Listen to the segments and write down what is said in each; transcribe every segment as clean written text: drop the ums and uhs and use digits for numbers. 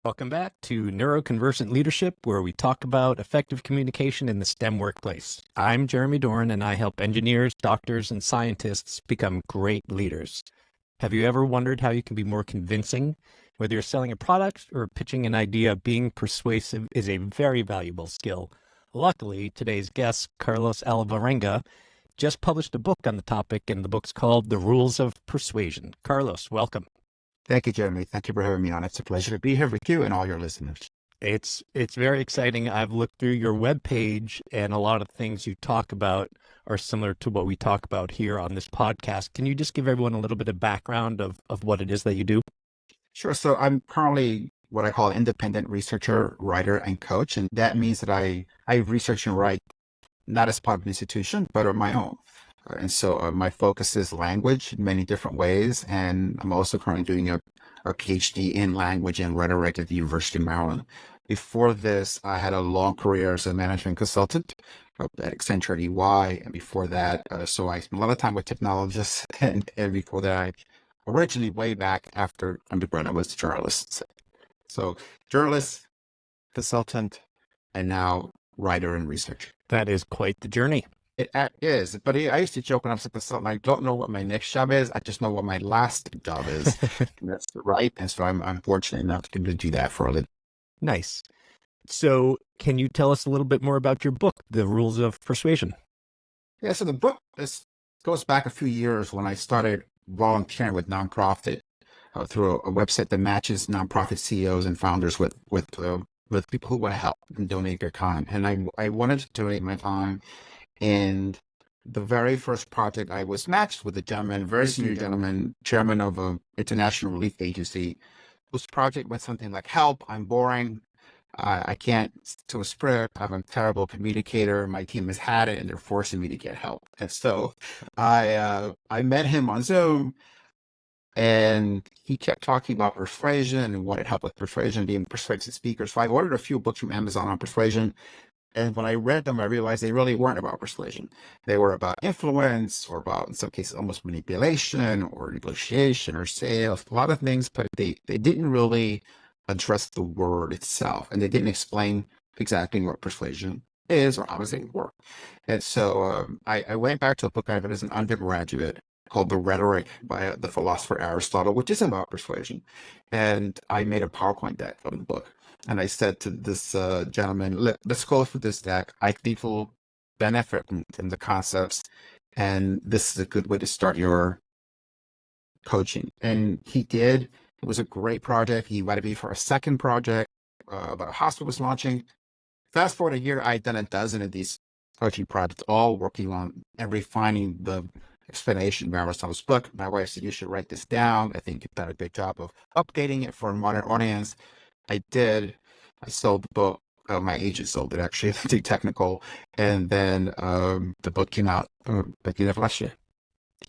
Welcome back to Neuroconvergent Leadership, where we talk about effective communication in the STEM workplace. I'm Jeremy Dorn, and I help engineers, doctors, and scientists become great leaders. Have you ever wondered how you can be more convincing? Whether you're selling a product or pitching an idea, being persuasive is a very valuable skill. Luckily, today's guest, Carlos Alvarenga, just published a book on the topic, and the book's called The Rules of Persuasion. Carlos, welcome. Thank you, Jeremy. Thank you for having me on. It's a pleasure to be here with you and all your listeners. It's very exciting. I've looked through your webpage, and a lot of things you talk about are similar to what we talk about here on this podcast. Can you just give everyone a little bit of background of what it is that you do? Sure. So I'm currently what I call an independent researcher, writer, and coach. And that means that I research and write not as part of an institution, but on my own. And so my focus is language in many different ways. And I'm also currently doing a PhD in language and rhetoric at the University of Maryland. Before this, I had a long career as a management consultant at Accenture at EY. And before that, so I spent a lot of time with technologists. And before that, I originally way back after undergrad, I was a journalist. So journalist, consultant, and now writer and researcher. That is quite the journey. It is, but I used to joke when I was a consultant, I don't know what my next job is. I just know what my last job is. And that's right. And so I'm fortunate enough to be able to do that for a living. Nice. So can you tell us a little bit more about your book, The Rules of Persuasion? Yeah, so the book goes back a few years when I started volunteering with nonprofit through a website that matches nonprofit CEOs and founders with people who want to help and donate their time. And I wanted to donate my time. And the very first project, I was matched with a gentleman, very senior gentleman, chairman of an international relief agency, whose project went something like, help, I'm boring. I can't to a script. I'm a terrible communicator. My team has had it and they're forcing me to get help. And so I met him on Zoom, and he kept talking about persuasion and wanted help with persuasion, being a persuasive speaker. So I ordered a few books from Amazon on persuasion. And when I read them, I realized they really weren't about persuasion. They were about influence, or about, in some cases, almost manipulation or negotiation or sales, a lot of things, but they didn't really address the word itself. And they didn't explain exactly what persuasion is or how does it work. And so I went back to a book I read as an undergraduate called The Rhetoric by the philosopher Aristotle, which is about persuasion. And I made a PowerPoint deck of the book. And I said to this gentleman, let's go through this deck. I think will benefit from the concepts. And this is a good way to start your coaching. And he did. It was a great project. He invited me for a second project about a hospital was launching. Fast forward a year, I'd done a dozen of these coaching projects, all working on and refining the explanation of Aristotle's book. My wife said, you should write this down. I think you've done a good job of updating it for a modern audience. I did. I sold the book. My agent sold it, actually, to be technical. And then the book came out beginning of last year.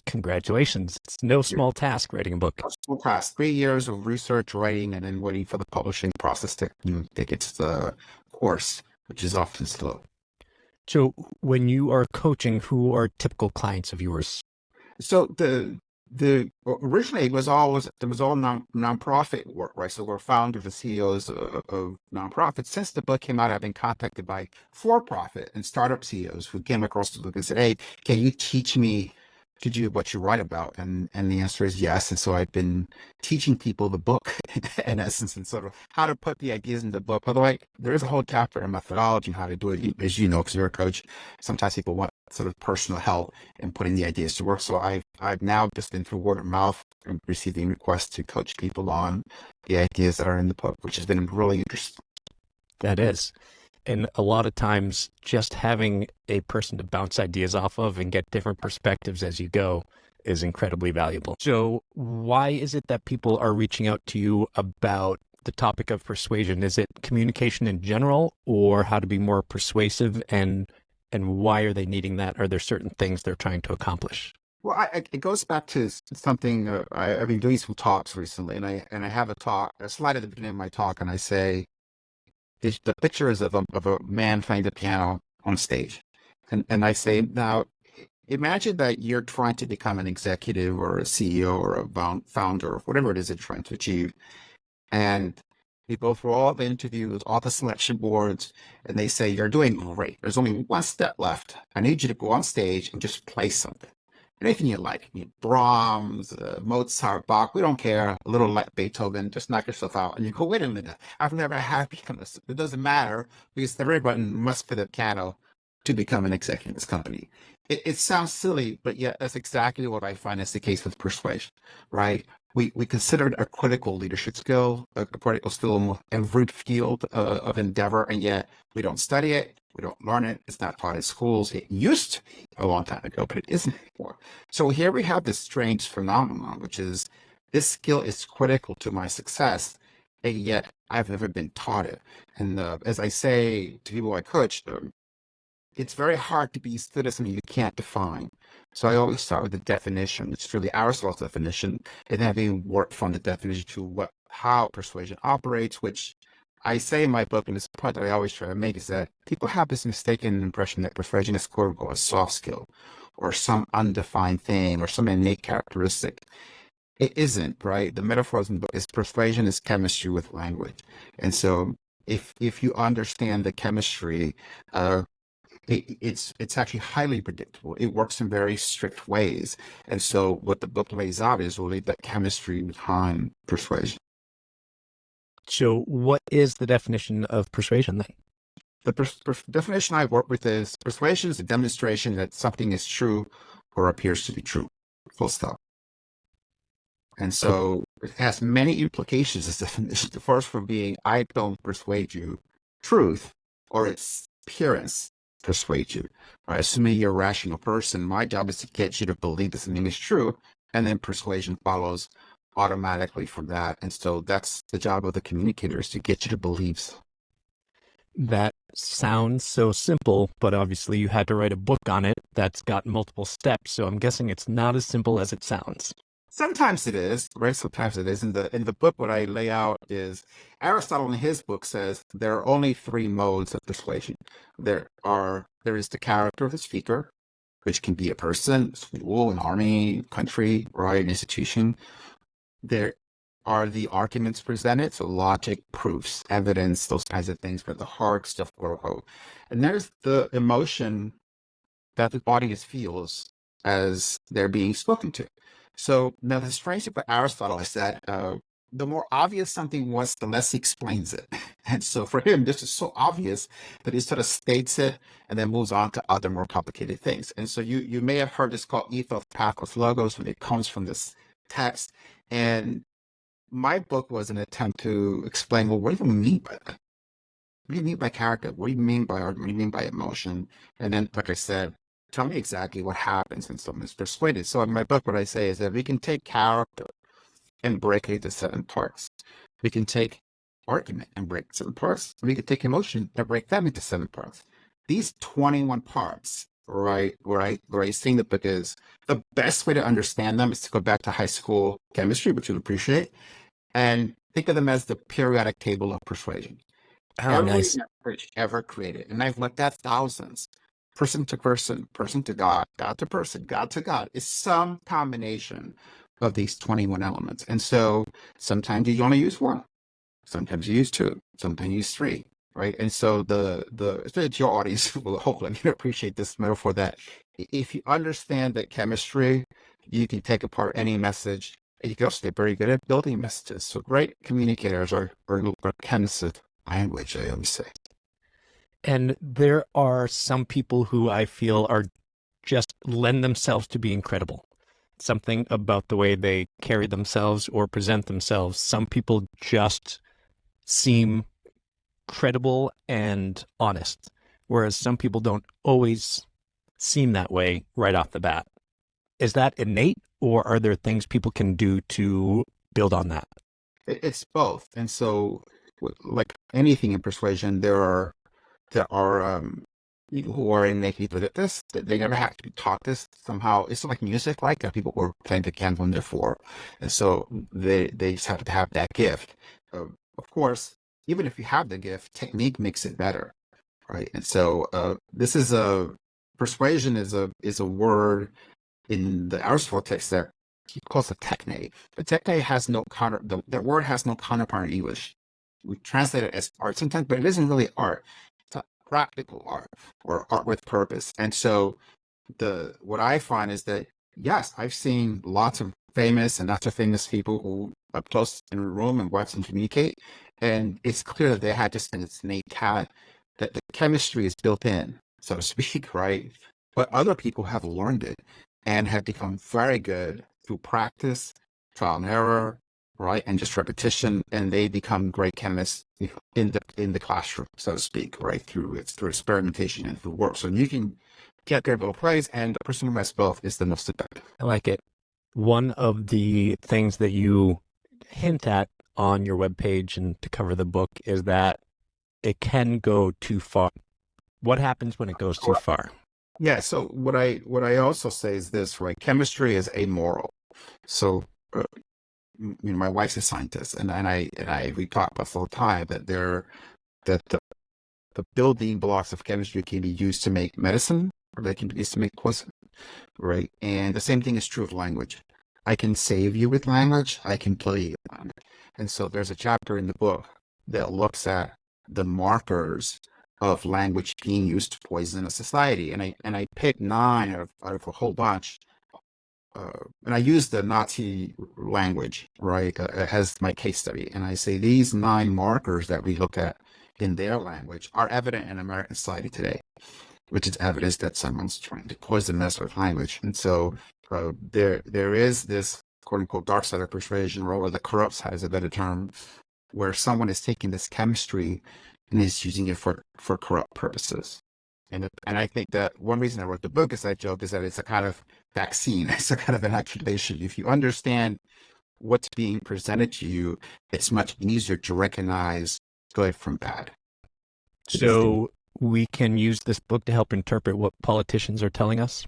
Congratulations. It's no small task writing a book. Small task. 3 years of research, writing, and then waiting for the publishing process to get to the course, which is often slow. So when you are coaching, who are typical clients of yours? So originally it was all nonprofit work, right? So we're founders and CEOs of nonprofits. Since the book came out, I've been contacted by for-profit and startup CEOs who came across the book and said, hey, can you teach me to do what you write about? And the answer is yes. And so I've been teaching people the book in essence, and sort of how to put the ideas in the book. By the way, there is a whole chapter in methodology on how to do it, as you know, because you're a coach. Sometimes people want sort of personal help in putting the ideas to work. So I've now just been through word of mouth and receiving requests to coach people on the ideas that are in the book, which has been really interesting. That is. And a lot of times just having a person to bounce ideas off of and get different perspectives as you go is incredibly valuable. So why is it that people are reaching out to you about the topic of persuasion? Is it communication in general, or how to be more persuasive, and why are they needing that? Are there certain things they're trying to accomplish? Well, it goes back to something I've been doing some talks recently, and I have a slide at the beginning of my talk, and I say, the picture is of a man playing the piano on stage. And I say, now, imagine that you're trying to become an executive or a CEO or a founder or whatever it is you're trying to achieve. And We go through all the interviews, all the selection boards, and they say, you're doing great. There's only one step left. I need you to go on stage and just play something. Anything you like. You Brahms, Mozart, Bach, we don't care. A little like Beethoven, just knock yourself out. And you go, wait a minute, I've never had pianist. It doesn't matter because everybody must play the piano to become an executive in this company. It sounds silly, but yet that's exactly what I find is the case with persuasion, right? We consider it a critical leadership skill, a critical skill in every field of endeavor, and yet we don't study it, we don't learn it, it's not taught in schools. It used to be a long time ago, but it isn't anymore. So here we have this strange phenomenon, which is this skill is critical to my success, and yet I've never been taught it. And as I say to people I coach, it's very hard to be studied as something you can't define. So I always start with the definition. It's really Aristotle's definition, and having worked from the definition to how persuasion operates, which I say in my book, and this point that I always try to make is that people have this mistaken impression that persuasion is quote unquote a soft skill or some undefined thing or some innate characteristic. It isn't, right? The metaphors in the book is persuasion is chemistry with language. And so if you understand the chemistry, it's actually highly predictable. It works in very strict ways. And so what the book lays out is really the chemistry behind persuasion. So what is the definition of persuasion then? The definition I work with is persuasion is a demonstration that something is true or appears to be true. Full stop. And so it has many implications, this definition. The first from being, I don't persuade you truth or its appearance persuade you. Right? Assuming you're a rational person, my job is to get you to believe that something is true, and then persuasion follows automatically from that. And so that's the job of the communicator, is to get you to believe so. That sounds so simple, but obviously you had to write a book on it that's got multiple steps, so I'm guessing it's not as simple as it sounds. Sometimes it is, right? Sometimes it is. In the book, what I lay out is Aristotle in his book says there are only three modes of persuasion. There is the character of the speaker, which can be a person, school, an army, country, right, an institution. There are the arguments presented, so logic, proofs, evidence, those kinds of things, but the hard stuff, quote unquote. And there's the emotion that the audience feels as they're being spoken to. So now the strange thing about Aristotle is that the more obvious something was, the less he explains it. And so for him, this is so obvious that he sort of states it and then moves on to other more complicated things. And so you may have heard this called ethos, pathos, logos, when it comes from this text. And my book was an attempt to explain, well, what do you mean by that? What do you mean by character? What do you mean by art? What do you mean by emotion? And then, like I said, tell me exactly what happens when someone is persuaded. So in my book, what I say is that we can take character and break it into 7 parts. We can take argument and break 7 parts. We can take emotion and break them into 7 parts. These 21 parts, right, where I sing the book is the best way to understand them is to go back to high school chemistry, which you'll appreciate, and think of them as the periodic table of persuasion. Oh, nice. Language ever created, and I've looked at thousands, person to person, person to God, God to person, God to God, is some combination of these 21 elements. And so sometimes you only use 1, sometimes you use 2, sometimes you use 3, right? And so especially to your audience will hopefully appreciate this metaphor that if you understand that chemistry, you can take apart any message, and you can also get very good at building messages. So great communicators are chemists of language, I always say. And there are some people who I feel are just lend themselves to being credible. Something about the way they carry themselves or present themselves. Some people just seem credible and honest, whereas some people don't always seem that way right off the bat. Is that innate, or are there things people can do to build on that? It's both. And so, like anything in persuasion, there are people who are innately good at this. They never have to be taught this somehow. It's like music, like people who are playing the piano when they're 4, and so they just have to have that gift. Of course, even if you have the gift, technique makes it better, right? And so persuasion is a word in the Aristotle text that he calls a techne. But techne has no that word has no counterpart in English. we translate it as art sometimes, but it isn't really art. It's a practical art or art with purpose. And so what I find is that, yes, I've seen lots of famous and not so famous people who are close in a room and watch them communicate. And it's clear that they had just an innate talent, that the chemistry is built in, so to speak, right? But other people have learned it and have become very good through practice, trial and error, right? And just repetition. And they become great chemists in the classroom, so to speak, right? Through experimentation and through work. So you can get great both ways, and the person who has both is the most effective. I like it. One of the things that you hint at on your webpage and to cover the book is that it can go too far. What happens when it goes too far? Yeah. So what I also say is this, right? Chemistry is amoral. So, my wife's a scientist, and we talk about full time that the building blocks of chemistry can be used to make medicine, or they can be used to make poison, right? And the same thing is true of language. I can save you with language. I can kill you with language. And so there's a chapter in the book that looks at the markers of language being used to poison a society. And I picked 9 out of a whole bunch. And I use the Nazi language, right, as my case study. And I say these 9 markers that we look at in their language are evident in American society today, which is evidence that someone's trying to poison us with language. And so there is this quote unquote dark side of persuasion, or the corrupt side is a better term, where someone is taking this chemistry and is using it for corrupt purposes. And I think that one reason I wrote the book, as I joke, is that it's a kind of vaccine. It's a kind of inoculation. If you understand what's being presented to you, it's much easier to recognize good from bad. So we can use this book to help interpret what politicians are telling us?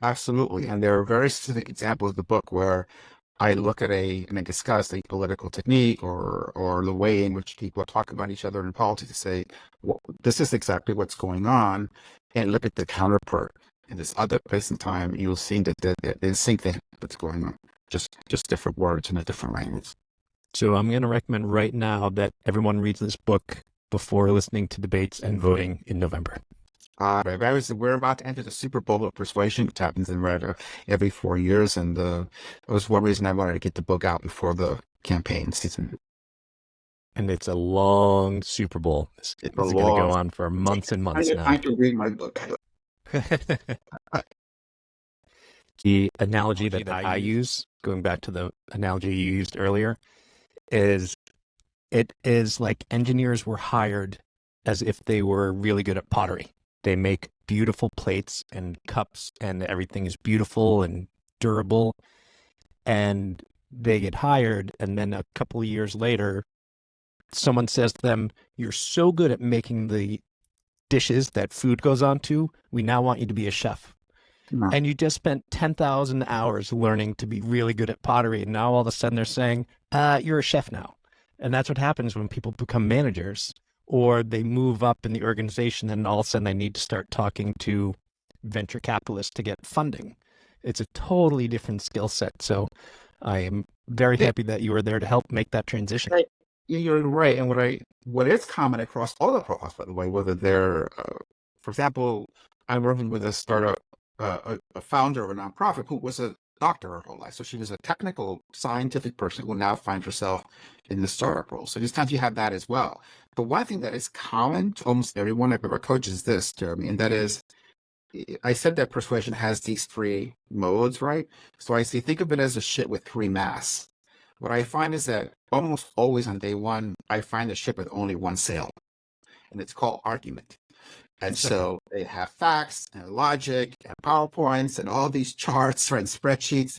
Absolutely. And there are very specific examples of the book where I look at and I discuss a political technique or the way in which people talk about each other in politics to say, well, this is exactly what's going on, and look at the counterpart in this other place and time. You'll see that the same thing that's going on, just different words in a different language. So I'm going to recommend right now that everyone reads this book before listening to debates and voting in November. We're about to enter the Super Bowl of persuasion, which happens in every 4 years, and that was one reason I wanted to get the book out before the campaign season. And it's a long Super Bowl. It's going to go on for months and months now. I can read my book. The analogy that I use, going back to the analogy you used earlier, is it is like engineers were hired as if they were really good at pottery. They make beautiful plates and cups, and everything is beautiful and durable. And they get hired, and then a couple of years later, someone says to them, "You're so good at making the dishes that food goes onto, we now want you to be a chef." No. And you just spent 10,000 hours learning to be really good at pottery. And now all of a sudden they're saying, you're a chef now. And that's what happens when people become managers, or they move up in the organization, and all of a sudden they need to start talking to venture capitalists to get funding. It's a totally different skill set. So I am very happy that you were there to help make that transition. Right. You're right. And what is common across all the profiles, by the way, whether they're, for example, I'm working with a startup, a founder of a nonprofit who was a doctor her whole life. So she was a technical, scientific person who now finds herself in the startup role. So just times you have that as well. But one thing that is common to almost everyone I've ever coached is this, Jeremy, and that is, I said that persuasion has these 3 modes, right? So I say, think of it as a ship with 3 masts. What I find is that almost always on day 1, I find a ship with only 1 sail, and it's called argument. And so they have facts and logic and PowerPoints and all these charts and spreadsheets,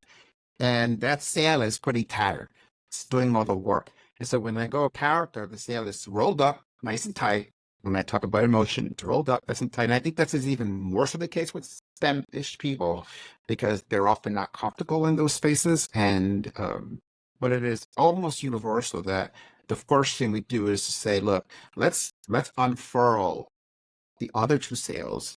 and that sail is pretty tired. It's doing all the work. And so when I go character, the sail is rolled up nice and tight. When I talk about emotion, it's rolled up nice and tight. And I think that's even more so the case with STEM-ish people, because they're often not comfortable in those spaces. And but it is almost universal that the first thing we do is to say, look, let's unfurl the other 2 sails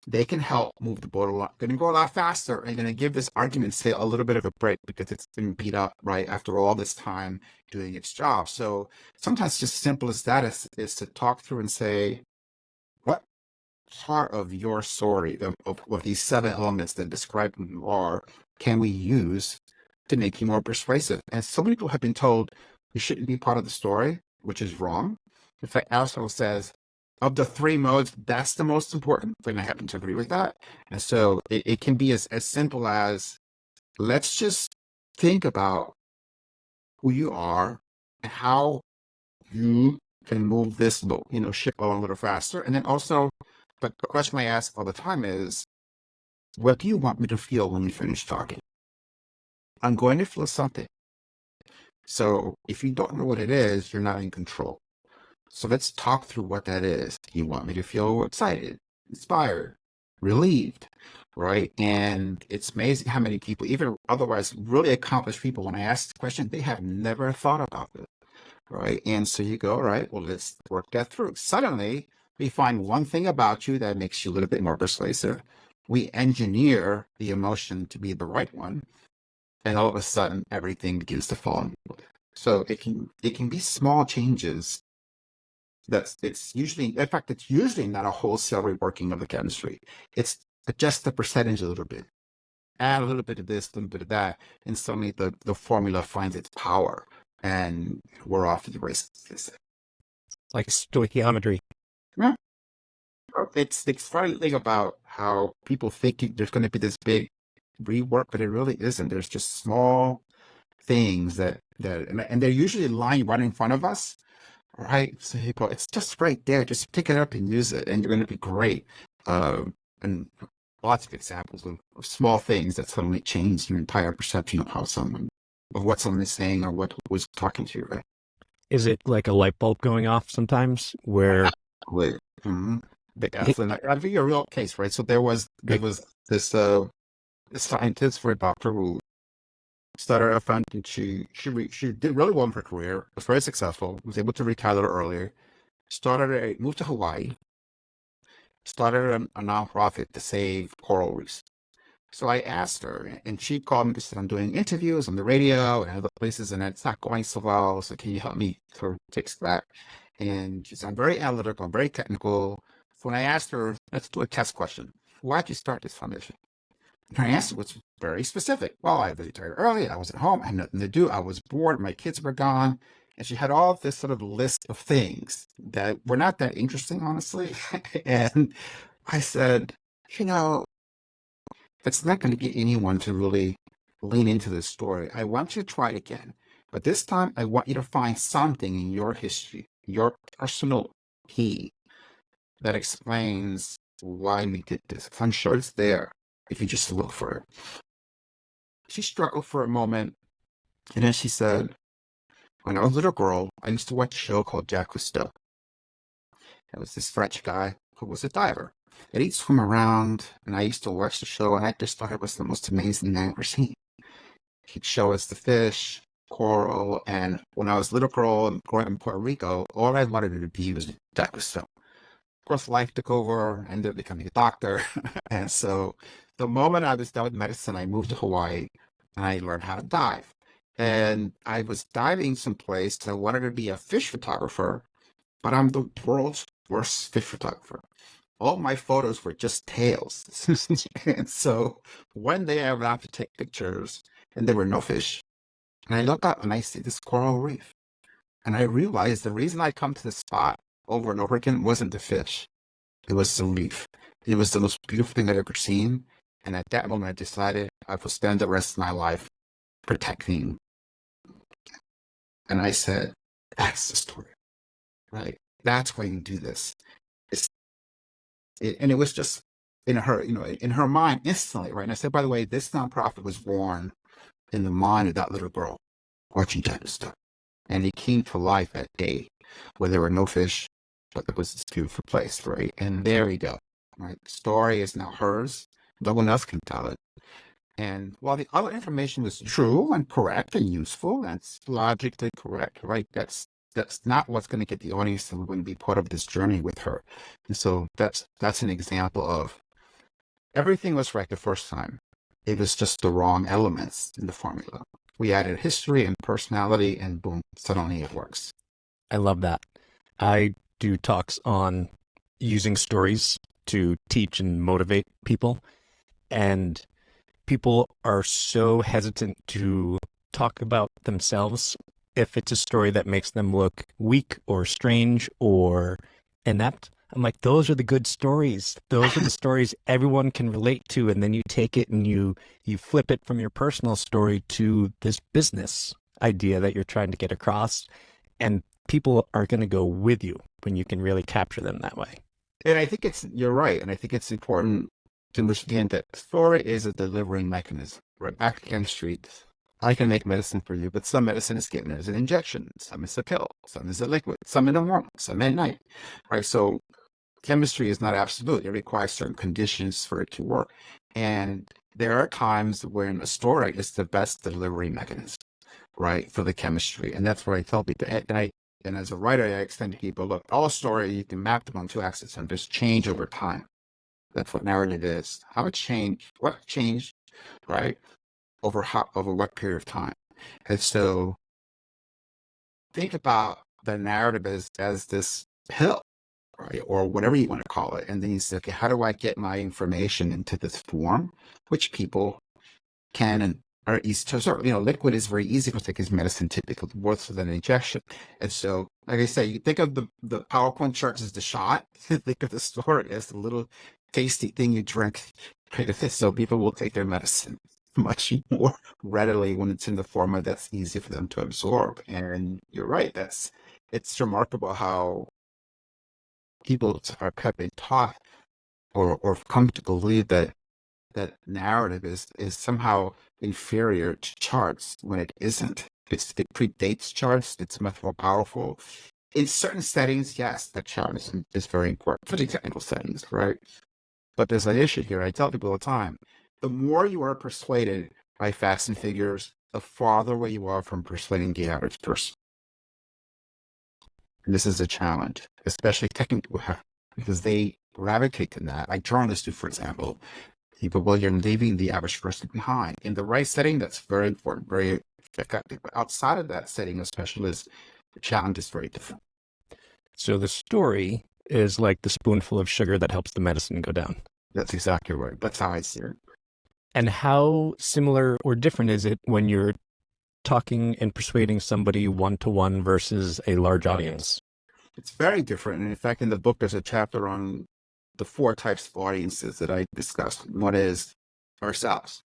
they can help move the boat a lot, going to go a lot faster, and going to give this argument, say, a little bit of a break because it's been beat up, right, after all this time doing its job. So sometimes just simple as that is to talk through and say, what part of your story, of these seven elements that describe who you are, can we use to make you more persuasive? And so many people have been told you shouldn't be part of the story, which is wrong. In fact, Aristotle says, of the three modes, that's the most important, and I happen to agree with that. And so it can be as simple as, let's just think about who you are and how you can move this boat, ship along a little faster. And then also, but the question I ask all the time is, what do you want me to feel when you finish talking? I'm going to feel something. So if you don't know what it is, you're not in control. So let's talk through what that is. You want me to feel excited, inspired, relieved, right? And it's amazing how many people, even otherwise really accomplished people, when I ask the question, they have never thought about it, right? And so you go, all right, well, let's work that through. Suddenly, we find one thing about you that makes you a little bit more persuasive. We engineer the emotion to be the right one, and all of a sudden, everything begins to fall in place. So it can be small changes. It's usually not a wholesale reworking of the chemistry. It's adjust the percentage a little bit, add a little bit of this, a little bit of that, and suddenly the formula finds its power, and we're off to the races. Like stoichiometry. Yeah. It's the exciting thing about how people think there's going to be this big rework, but it really isn't. There's just small things and they're usually lying right in front of us. Right. So you go, it's just right there. Just pick it up and use it, and you're going to be great. And lots of examples of small things that suddenly change your entire perception of what someone is saying or what was talking to you, right? Is it like a light bulb going off sometimes where Wait. Mm-hmm. I'll give you a real case, right? So there was this scientist for a doctor who started a foundation. She did really well in her career, was very successful, was able to retire a little earlier, moved to Hawaii, started a nonprofit to save coral reefs. So I asked her, and she called me to say, I'm doing interviews on the radio and other places, and it's not going so well. So can you help me sort of fix that? And she said, I'm very analytical, I'm very technical. So when I asked her, let's do a test question. Why'd you start this foundation? Her answer was very specific. Well, I retired early. I was at home. I had nothing to do. I was bored. My kids were gone. And she had all this sort of list of things that were not that interesting, honestly. And I said, it's not going to get anyone to really lean into this story. I want you to try it again. But this time, I want you to find something in your history, your personal key, that explains why we did this. I'm sure it's there if you just look for it. She struggled for a moment, and then she said, when I was a little girl, I used to watch a show called Jacques Cousteau. It was this French guy who was a diver. And he'd swim around, and I used to watch the show, and I just thought it was the most amazing thing I've ever seen. He'd show us the fish, coral, and when I was a little girl and growing up in Puerto Rico, all I wanted to be was Jacques Cousteau. Of course, life took over. I ended up becoming a doctor. And so the moment I was done with medicine, I moved to Hawaii and I learned how to dive. And I was diving someplace because I wanted to be a fish photographer, but I'm the world's worst fish photographer. All my photos were just tails. And so one day I went out to take pictures and there were no fish. And I look up and I see this coral reef. And I realized the reason I come to this spot over and over again wasn't the fish. It was the reef. It was the most beautiful thing I'd ever seen. And at that moment, I decided I would spend the rest of my life protecting. And I said, that's the story, right? That's why you do this. And it was just in her mind instantly, right? And I said, by the way, this nonprofit was born in the mind of that little girl watching that stuff. And it came to life that day where there were no fish, but it was this beautiful place, right? And there we go, right? The story is now hers. No one else can tell it. And while the other information was true and correct and useful, that's logically correct, right? That's not what's going to get the audience to be part of this journey with her. And so that's an example of Everything was right the first time. It was just the wrong elements in the formula. We added history and personality, and boom, suddenly it works. I love that. I do talks on using stories to teach and motivate people, and people are so hesitant to talk about themselves if it's a story that makes them look weak or strange or inept. I'm like, those are the good stories. Those are the stories everyone can relate to. And then you take it and you flip it from your personal story to this business idea that you're trying to get across. And people are going to go with you when you can really capture them that way. And I think you're right. And I think it's important to understand that story is a delivering mechanism. Right back against streets. I can make medicine for you, but some medicine is given as an injection. Some is a pill. Some is a liquid. Some in the morning. Some at night. Right. So chemistry is not absolute. It requires certain conditions for it to work. And there are times when a story is the best delivery mechanism, right, for the chemistry. And that's what I tell people. And as a writer, I extend to people, look, all story, you can map them on two axes and just change over time. That's what narrative is. How it changed, what changed, right, over what period of time. And so think about the narrative as this pill, right, or whatever you want to call it. And then you say, okay, how do I get my information into this form, which people can and are easy to absorb? Liquid is very easy to take as medicine, typically worse than an injection. And so, like I say, you think of the PowerPoint charts as the shot, think of the story as the little tasty thing you drink. So people will take their medicine much more readily when it's in the format that's easy for them to absorb. And you're right, it's remarkable how people have been taught or come to believe that narrative is somehow inferior to charts when it isn't. It predates charts. It's much more powerful. In certain settings, yes, the chart is very important for the technical settings, right? But there's an issue here. I tell people all the time, the more you are persuaded by facts and figures, the farther away you are from persuading the average person. And this is a challenge, especially technical, because they gravitate to that. Like journalists do, for example. Well, you're leaving the average person behind. In the right setting, that's very important, very effective. But outside of that setting, especially, the challenge is very different. So the story is like the spoonful of sugar that helps the medicine go down. That's exactly right. That's how I see it. And how similar or different is it when you're talking and persuading somebody one-to-one versus a large audience? It's very different. And in fact, in the book, there's a chapter on the 4 types of audiences that I discussed. One is ourselves.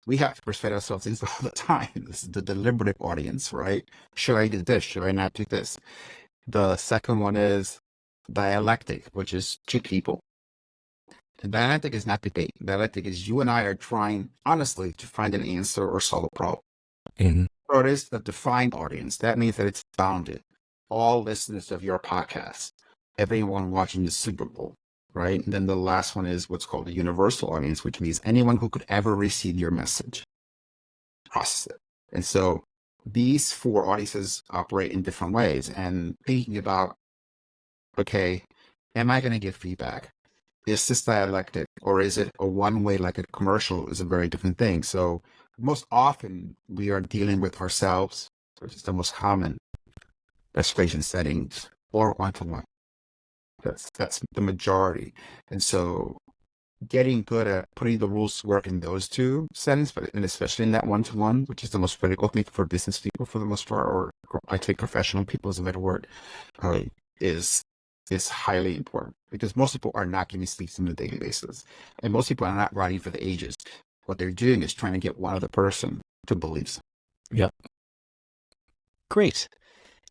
We have to persuade ourselves all the time. This is the deliberative audience, right? Should I do this? Should I not do this? The second one is dialectic, which is 2 people. The dialectic is not debate. Dialectic is you and I are trying, honestly, to find an answer or solve a problem. Mm-hmm. Third is the defined audience. That means that it's bounded. All listeners of your podcast, everyone watching the Super Bowl, right? And then the last one is what's called the universal audience, which means anyone who could ever receive your message, process it. And so these 4 audiences operate in different ways. And thinking about, okay, am I going to get feedback? Is this dialectic, or is it a one-way like a commercial is a very different thing. So most often we are dealing with ourselves, which is the most common persuasion settings, or one-to-one. That's the majority. And so getting good at putting the rules to work in those 2 settings, and especially in that one-to-one, which is the most critical thing for business people for the most part, or I take professional people as a better word, is highly important, because most people are not giving speaks on a daily basis. And most people are not writing for the ages. What they're doing is trying to get one other person to believe something. Yep. Great.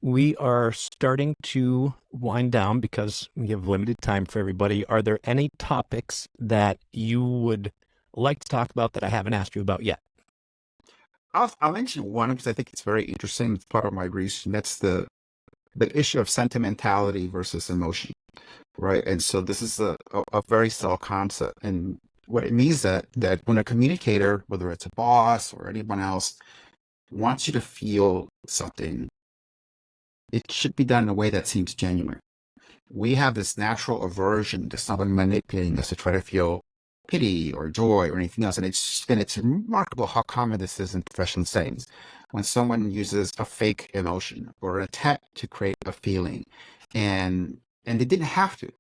We are starting to wind down because we have limited time for everybody. Are there any topics that you would like to talk about that I haven't asked you about yet? I'll mention one because I think it's very interesting. It's part of my research, and that's the issue of sentimentality versus emotion, right? And so this is a very subtle concept. And what it means that when a communicator, whether it's a boss or anyone else, wants you to feel something, it should be done in a way that seems genuine. We have this natural aversion to someone manipulating us to try to feel pity or joy or anything else. And it's remarkable how common this is in professional settings. When someone uses a fake emotion or an attempt to create a feeling, and they didn't have to.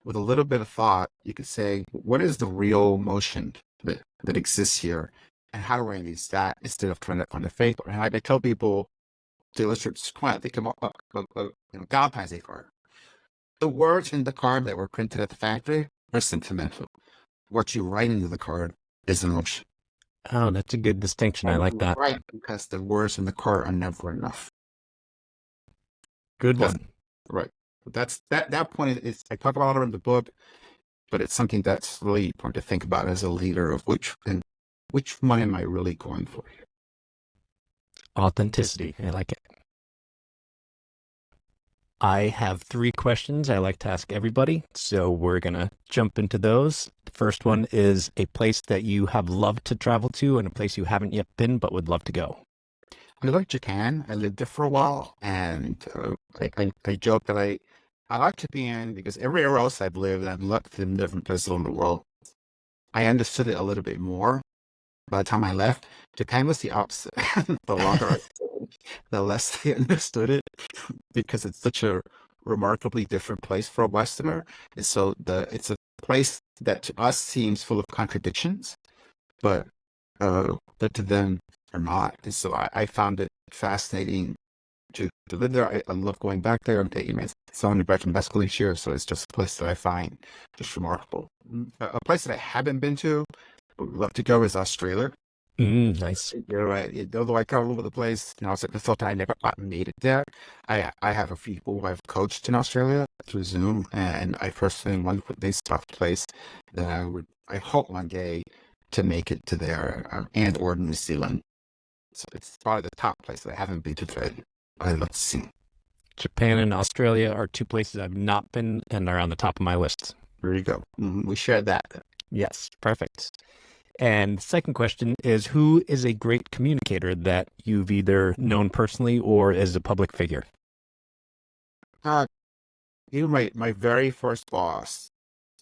With a little bit of thought, you could say, what is the real emotion that exists here? And how do I use that instead of trying to find a fake? And I tell people to illustrate this point, think about Valentine's card. The words in the card that were printed at the factory are sentimental. What you write into the card is emotion. Oh, that's a good distinction. I like that. Right, because the words in the card are never enough. Good one. Right. That point is I talk about it in the book, but it's something that's really important to think about as a leader of which one am I really going for here? Authenticity. I like it. I have 3 questions I like to ask everybody, so we're going to jump into those. The first one is a place that you have loved to travel to and a place you haven't yet been but would love to go. I like Japan. I lived there for a while, and I joke that I like Japan because everywhere else I've lived, I've lived in different places in the world. I understood it a little bit more. By the time I left, Japan was the opposite. The longer I stayed, the less I understood it because it's such a remarkably different place for a Westerner. And so it's a place that to us seems full of contradictions, but that to them are not. And so I found it fascinating to live there. I love going back there. I'm taking my son back from school each year, so it's just a place that I find just remarkable. A place that I haven't been to, but would love to go is Australia. Nice. You're right. Although I go all over the place, I thought I never made it there. I have a few people who I've coached in Australia through Zoom, and I personally want to put this tough place that I hope one day to make it to there and or New Zealand. So it's probably the top place that I haven't been to today. I'd love to see. Japan and Australia are 2 places I've not been and are on the top of my list. There you go. We shared that. Yes, perfect. And the second question is, who is a great communicator that you've either known personally or as a public figure? My very first boss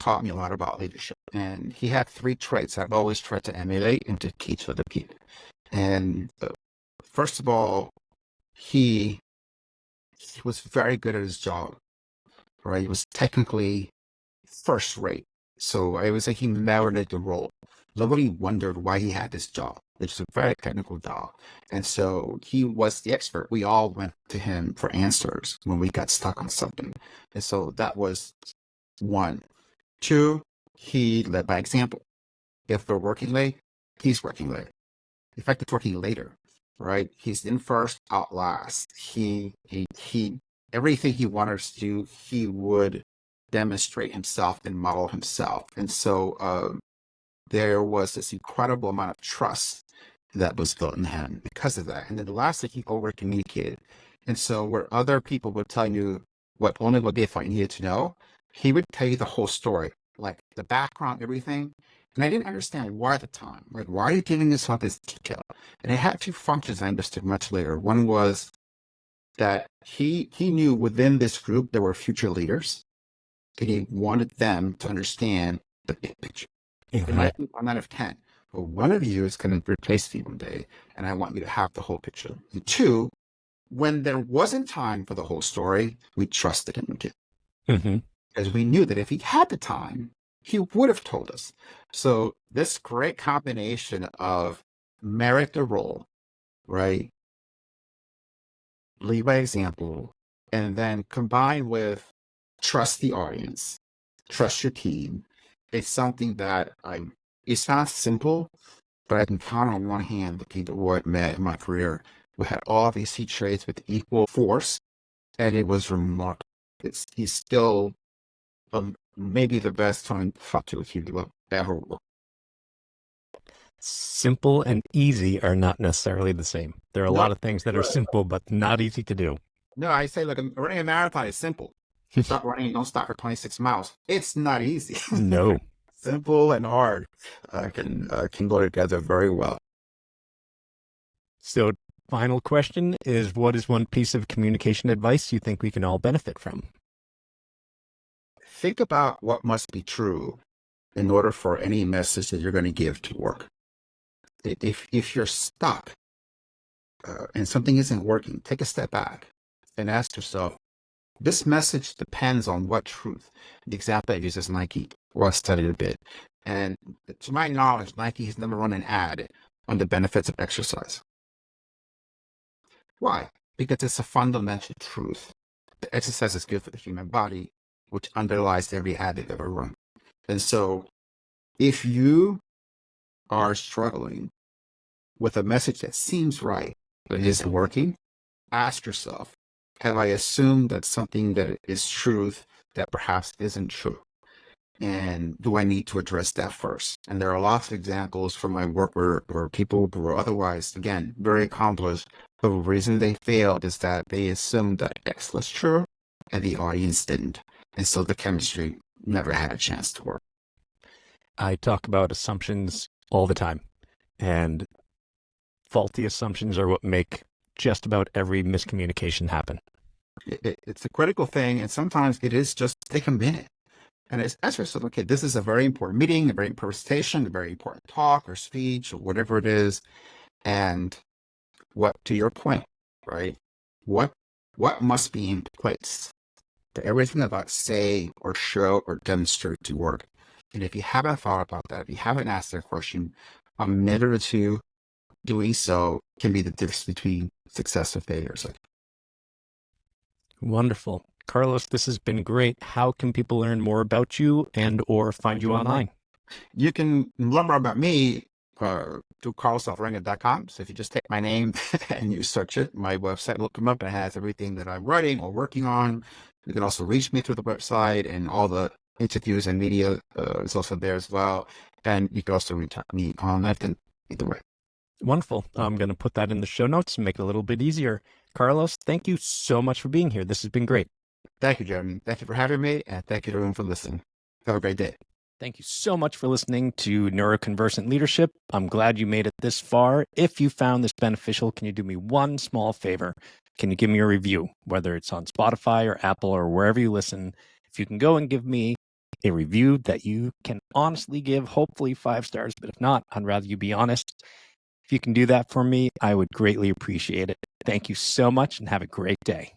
taught me a lot about leadership, and he had 3 traits I've always tried to emulate and to teach other people. And first of all, he was very good at his job, right? He was technically first rate. So I would say he merited the role. Nobody wondered why he had this job. It's a very technical job. And so he was the expert. We all went to him for answers when we got stuck on something. And so that was 1. 2, he led by example. If we're working late, he's working late. In fact, it's working later, right? He's in first, out last. He everything he wanted us to do, he would demonstrate himself and model himself. And so there was this incredible amount of trust that was built in him because of that. And then the last thing, he over communicated. And so where other people would tell you what they thought you needed to know, he would tell you the whole story, like the background, everything. And I didn't understand why at the time. Like, why are you giving us all this detail? And it had 2 functions I understood much later. One was that he knew within this group there were future leaders, and he wanted them to understand the big picture. It might be 1 out of 10, but one of you is going to replace me one day, and I want you to have the whole picture. And 2, when there wasn't time for the whole story, we trusted him again. Because we knew that if he had the time, he would have told us. So this great combination of merit the role, right? Lead by example, and then combined with trust the audience, trust your team. It's something that it's not simple, but I can count on one hand the people who I've met in my career who had all these key traits with equal force, and it was remarkable. He's still maybe the best time to talk to if you ever worked. Simple and easy are not necessarily the same. There are a lot of things that are simple, but not easy to do. No, I say, look, running a marathon is simple. Stop running, don't stop for 26 miles. It's not easy. No. Simple and hard can go together very well. So, final question is, what is one piece of communication advice you think we can all benefit from? Think about what must be true in order for any message that you're going to give to work. If you're stuck and something isn't working, take a step back and ask yourself, this message depends on what truth? The example I use is Nike, where I studied a bit. And to my knowledge, Nike has never run an ad on the benefits of exercise. Why? Because it's a fundamental truth. The exercise is good for the human body, which underlies every ad they've ever run. And so if you are struggling with a message that seems right, but isn't working, ask yourself, have I assumed that something that is truth that perhaps isn't true? And do I need to address that first? And there are lots of examples from my work where people who are otherwise, again, very accomplished, but the reason they failed is that they assumed that X was true and the audience didn't. And so the chemistry never had a chance to work. I talk about assumptions all the time, and faulty assumptions are what make just about every miscommunication happen. It's a critical thing, and sometimes it is just take a minute. And it's ask yourself, okay, this is a very important meeting, a very important presentation, a very important talk or speech or whatever it is. And what, to your point, right? What must be in place for everything about say or show or demonstrate to work? And if you haven't thought about that, if you haven't asked that question, a minute or two doing so can be the difference between success and failure. Wonderful. Carlos, this has been great. How can people learn more about you and or find you online? You can learn more about me through carlosalvarenga.com. So if you just take my name and you search it, my website will come up and it has everything that I'm writing or working on. You can also reach me through the website, and all the interviews and media is also there as well. And you can also reach me on LinkedIn either way. Wonderful. I'm going to put that in the show notes and make it a little bit easier. Carlos, thank you so much for being here. This has been great. Thank you, Jeremy. Thank you for having me, and thank you to everyone for listening. Have a great day. Thank you so much for listening to Neuroconversant Leadership. I'm glad you made it this far. If you found this beneficial, can you do me one small favor? Can you give me a review, whether it's on Spotify or Apple or wherever you listen? If you can go and give me a review that you can honestly give, hopefully 5 stars, but if not, I'd rather you be honest. If you can do that for me, I would greatly appreciate it. Thank you so much and have a great day.